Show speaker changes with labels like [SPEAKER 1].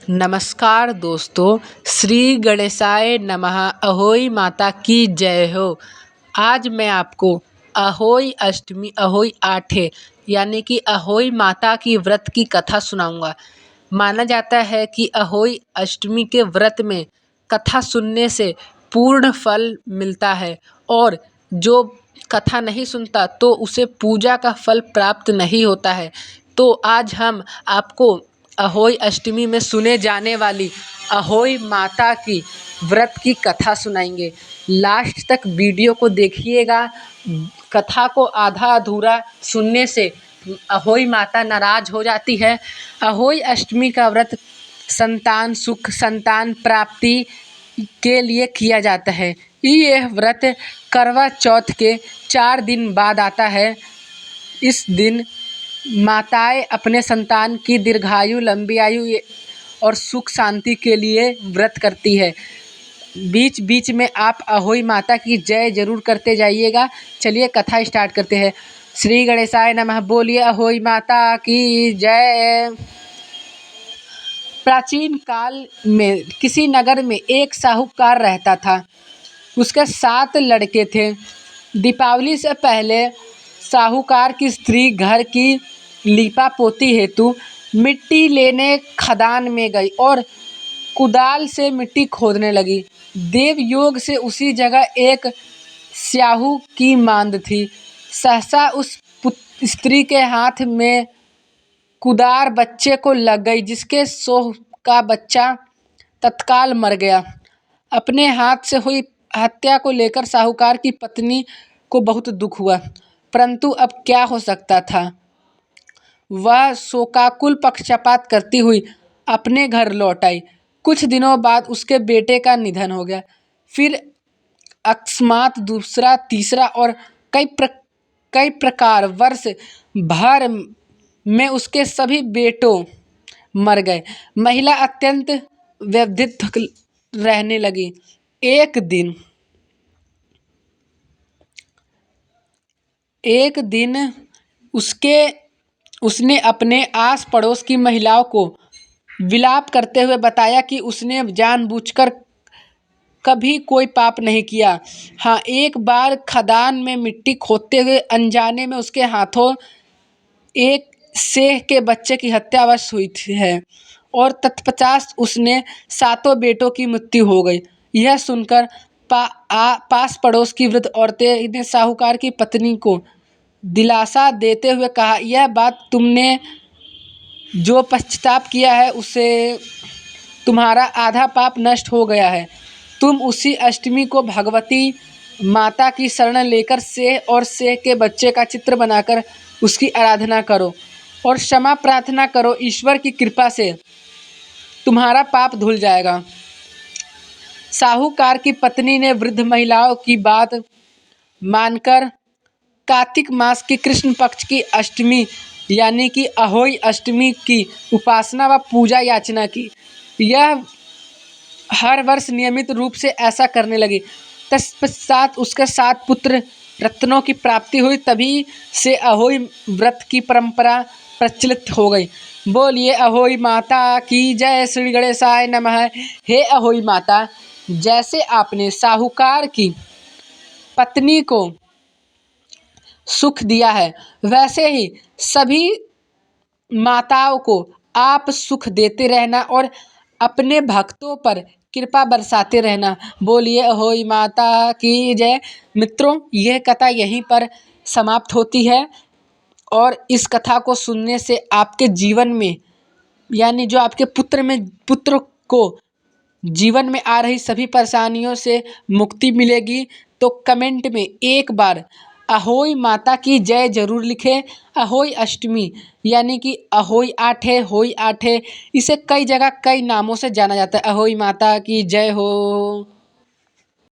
[SPEAKER 1] नमस्कार दोस्तों, श्री गणेशाय नमः। अहोई माता की जय हो। आज मैं आपको अहोई अष्टमी अहोई आठे यानी कि अहोई माता की व्रत की कथा सुनाऊंगा। माना जाता है कि अहोई अष्टमी के व्रत में कथा सुनने से पूर्ण फल मिलता है और जो कथा नहीं सुनता तो उसे पूजा का फल प्राप्त नहीं होता है। तो आज हम आपको अहोई अष्टमी में सुने जाने वाली अहोई माता की व्रत की कथा सुनाएंगे। लास्ट तक वीडियो को देखिएगा। कथा को आधा अधूरा सुनने से अहोई माता नाराज हो जाती है। अहोई अष्टमी का व्रत संतान सुख, संतान प्राप्ति के लिए किया जाता है। यह व्रत करवा चौथ के 4 दिन बाद आता है। इस दिन माताएं अपने संतान की दीर्घायु, लंबी आयु और सुख शांति के लिए व्रत करती है। बीच बीच में आप अहोई माता की जय जरूर करते जाइएगा। चलिए कथा स्टार्ट करते हैं। श्री गणेशाय नमः। बोलिए अहोई माता की जय। प्राचीन काल में किसी नगर में एक साहूकार रहता था। उसके 7 लड़के थे। दीपावली से पहले साहूकार की स्त्री घर की लीपा पोती हेतु मिट्टी लेने खदान में गई और कुदाल से मिट्टी खोदने लगी। देवयोग से उसी जगह एक स्याहू की मांद थी। सहसा उस स्त्री के हाथ में कुदार बच्चे को लग गई, जिसके सोह का बच्चा तत्काल मर गया। अपने हाथ से हुई हत्या को लेकर साहूकार की पत्नी को बहुत दुख हुआ, परंतु अब क्या हो सकता था। वह शोकाकुल पक्षपात करती हुई अपने घर लौट आई। कुछ दिनों बाद उसके बेटे का निधन हो गया। फिर अकस्मात दूसरा, तीसरा और कई प्रकार वर्ष भर में उसके सभी बेटों मर गए। महिला अत्यंत व्यथित रहने लगी। एक दिन उसने अपने आस पड़ोस की महिलाओं को विलाप करते हुए बताया कि उसने जानबूझकर कभी कोई पाप नहीं किया। हाँ, एक बार खदान में मिट्टी खोदते हुए अनजाने में उसके हाथों एक सेह के बच्चे की हत्या अवश्य हुई है और तत्पश्चात उसने 7 बेटों की मृत्यु हो गई। यह सुनकर पास पड़ोस की वृद्ध औरतें ने साहूकार की पत्नी को दिलासा देते हुए कहा, यह बात तुमने जो पश्चाताप किया है उससे तुम्हारा आधा पाप नष्ट हो गया है। तुम उसी अष्टमी को भगवती माता की शरण लेकर सेह और सेह के बच्चे का चित्र बनाकर उसकी आराधना करो और क्षमा प्रार्थना करो। ईश्वर की कृपा से तुम्हारा पाप धुल जाएगा। साहूकार की पत्नी ने वृद्ध महिलाओं की बात मानकर कार्तिक मास की कृष्ण पक्ष की अष्टमी यानी कि अहोई अष्टमी की उपासना व पूजा याचना की। यह हर वर्ष नियमित रूप से ऐसा करने लगी। तत्पश्चात उसके 7 पुत्र रत्नों की प्राप्ति हुई। तभी से अहोई व्रत की परंपरा प्रचलित हो गई। बोलिए अहोई माता की जय। श्री गणेशाय नमः। हे अहोई माता, जैसे आपने साहूकार की पत्नी को सुख दिया है, वैसे ही सभी माताओं को आप सुख देते रहना और अपने भक्तों पर कृपा बरसाते रहना। बोलिए अहोई माता की जय। मित्रों, यह कथा यहीं पर समाप्त होती है और इस कथा को सुनने से आपके जीवन में यानी जो आपके पुत्र को जीवन में आ रही सभी परेशानियों से मुक्ति मिलेगी। तो कमेंट में एक बार अहोई माता की जय जरूर लिखें। अहोई अष्टमी यानी कि अहोई आठे, होई आठे, इसे कई जगह कई नामों से जाना जाता है। अहोई माता की जय हो।